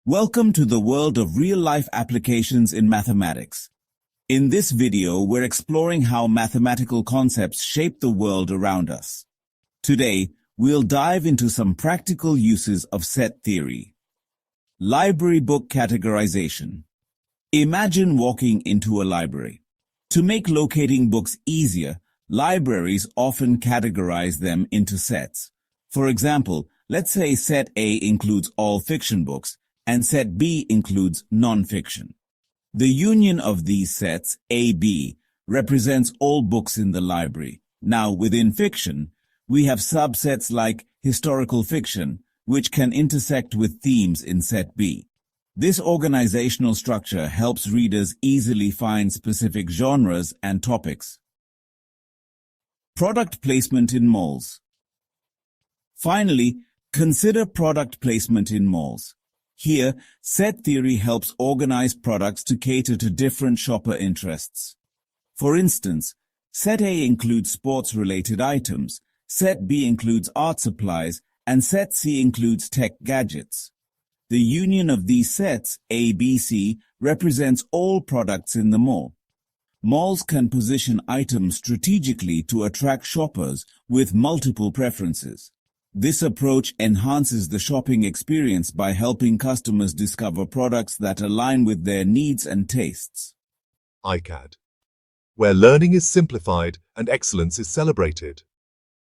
Welcome to the world of real-life applications in mathematics. In this video, we're exploring how mathematical concepts shape the world around us. Today, we'll dive into some practical uses of set theory. Library Book Categorization. Imagine walking into a library. To make locating books easier, libraries often categorize them into sets. For example, let's say set A includes all fiction books, and set B includes non-fiction. The union of these sets, A-B, represents all books in the library. Now, within fiction, we have subsets like historical fiction, which can intersect with themes in set B. This organizational structure helps readers easily find specific genres and topics. Product placement in malls. Finally, consider product placement in malls. Here, set theory helps organize products to cater to different shopper interests. For instance, set A includes sports-related items, set B includes art supplies, and set C includes tech gadgets. The union of these sets, A, B, C, represents all products in the mall. Malls can position items strategically to attract shoppers with multiple preferences. This approach enhances the shopping experience by helping customers discover products that align with their needs and tastes. ICAD, where learning is simplified and excellence is celebrated.